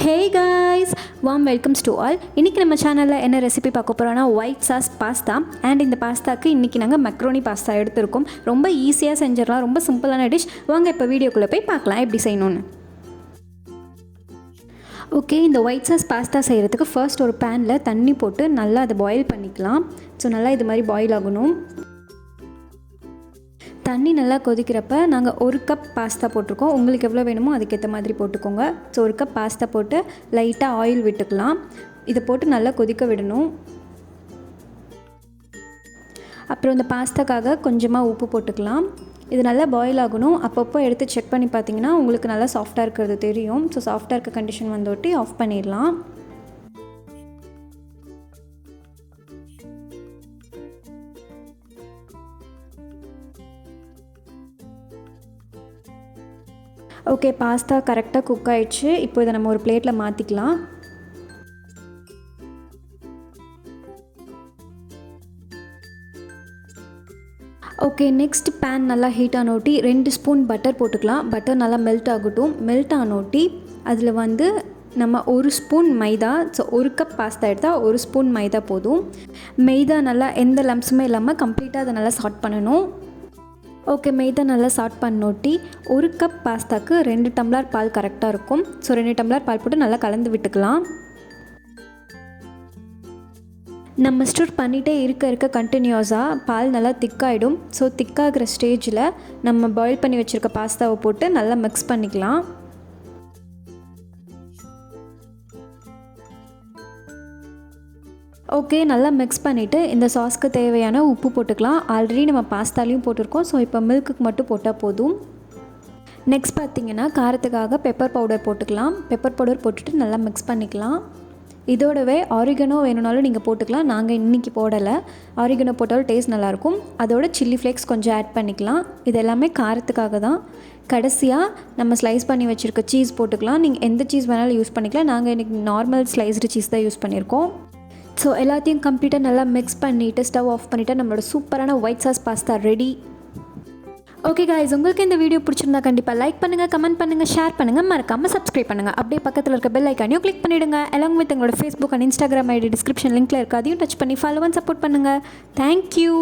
Hey guys, warm welcomes to all. இன்னைக்கு நம்ம சேனல்ல என்ன ரெசிபி பார்க்க போறோம்னா white sauce pasta and இந்த பாஸ்தாக்கு இன்னைக்கு நாங்க macaroni pasta எடுத்துறோம். ரொம்ப ஈஸியா செஞ்சிரலாம். ரொம்ப சிம்பிளான டிஷ். வாங்க இப்ப வீடியோக்குள்ள போய் பார்க்கலாம் எப்படி செய்யணும்னு. ஓகே, இந்த white sauce pasta செய்யறதுக்கு ஃபர்ஸ்ட் ஒரு panல தண்ணி போட்டு நல்லா அதை பாயில் பண்ணிக்கலாம். சோ நல்லா இது மாதிரி பாயில் ஆகணும். தண்ணி நல்லா கொதிக்கிறப்ப நாங்கள் ஒரு கப் பாஸ்தா போட்டிருக்கோம். உங்களுக்கு எவ்வளோ வேணுமோ அதுக்கேற்ற மாதிரி போட்டுக்கோங்க. ஸோ ஒரு கப் பாஸ்தா போட்டு லைட்டாக ஆயில் விட்டுக்கலாம். இதை போட்டு நல்லா கொதிக்க விடணும். அப்புறம் இந்த பாஸ்தாக்காக கொஞ்சமாக உப்பு போட்டுக்கலாம். இது நல்லா பாயில் ஆகணும். அப்பப்போ எடுத்து செக் பண்ணி பார்த்தீங்கன்னா உங்களுக்கு நல்லா சாஃப்டாக இருக்கிறது தெரியும். ஸோ சாஃப்டாக இருக்க கண்டிஷன் வந்தோட்டி ஆஃப் பண்ணிடலாம். ஓகே, பாஸ்தா கரெக்டாக குக் ஆகிடுச்சு. இப்போ இதை நம்ம ஒரு பிளேட்டில் மாற்றிக்கலாம். ஓகே, நெக்ஸ்ட் பேன் நல்லா ஹீட் ஆனோட்டி 2 ஸ்பூன் பட்டர் போட்டுக்கலாம். பட்டர் நல்லா மெல்ட் ஆகட்டும். மெல்ட் ஆனோட்டி அதில் நம்ம 1 ஸ்பூன் மைதா, ஸோ 1 கப் பாஸ்தா எடுத்தால் 1 ஸ்பூன் மைதா போதும். மைதா நல்லா எந்த லம்ஸுமே இல்லாமல் கம்ப்ளீட்டாக அதை நல்லா சாட் பண்ணணும். ஓகே, மைதா நல்லா சாட் பண்ணோட்டி 1 கப் பாஸ்தாக்கு 2 டம்ளர் பால் கரெக்டாக இருக்கும். ஸோ 2 டம்ளர் பால் போட்டு நல்லா கலந்து விட்டுக்கலாம். நம்ம ஸ்டோர் பண்ணிகிட்டே இருக்க கண்டினியூஸாக பால் நல்லா திக்காகிடும். ஸோ திக்காகிற ஸ்டேஜில் நம்ம பாயில் பண்ணி வச்சுருக்க பாஸ்தாவை போட்டு நல்லா மிக்ஸ் பண்ணிக்கலாம். ஓகே, நல்லா மிக்ஸ் பண்ணிவிட்டு இந்த சாஸ்க்கு தேவையான உப்பு போட்டுக்கலாம். ஆல்ரெடி நம்ம பாஸ்தாலையும் போட்டிருக்கோம். ஸோ இப்போ மில்க்குக்கு மட்டும் போட்டால் போதும். நெக்ஸ்ட் பார்த்திங்கன்னா காரத்துக்காக பெப்பர் பவுடர் போட்டுக்கலாம். பெப்பர் பவுடர் போட்டுட்டு நல்லா மிக்ஸ் பண்ணிக்கலாம். இதோடவே ஆரிகனோ வேணும்னாலும் நீங்கள் போட்டுக்கலாம். நாங்கள் இன்றைக்கி போடலை. ஆரிகனோ போட்டாலும் டேஸ்ட் நல்லாயிருக்கும். அதோட சில்லி ஃப்ளேக்ஸ் கொஞ்சம் ஆட் பண்ணிக்கலாம். இது எல்லாமே காரத்துக்காக தான். கடைசியாக நம்ம ஸ்லைஸ் பண்ணி வச்சுருக்க சீஸ் போட்டுக்கலாம். நீங்கள் எந்த சீஸ் வேணாலும் யூஸ் பண்ணிக்கலாம். நாங்கள் இன்றைக்கி நார்மல் ஸ்லைஸ்டு சீஸ் தான் யூஸ் பண்ணியிருக்கோம். ஸோ எல்லாத்தையும் கம்ப்ளீட்டாக நல்லா மிக்ஸ் பண்ணிவிட்டு ஸ்டவ் ஆஃப் பண்ணிவிட்டு நம்மளோட சூப்பரான white sauce pasta ready. Okay guys, உங்களுக்கு இந்த வீடியோ பிடிச்சிருந்தா கண்டிப்பாக லைக் பண்ணுங்கள், கமெண்ட் பண்ணுங்கள், ஷேர் பண்ணுங்கள், மறக்காமல் சப்ஸ்கிரைப் பண்ணுங்கள். அப்படியே பக்கத்தில் இருக்க பெல் ஐக்கானையும் கிளிக் பண்ணிவிடுங்க. அலாங் வித் எங்களோட Facebook and Instagram ID description லிங்க்கில் இருக்குது. அதையும் டச் பண்ணி ஃபாலோ அண்ட் சப்போர்ட் பண்ணுங்கள். தேங்க்யூ.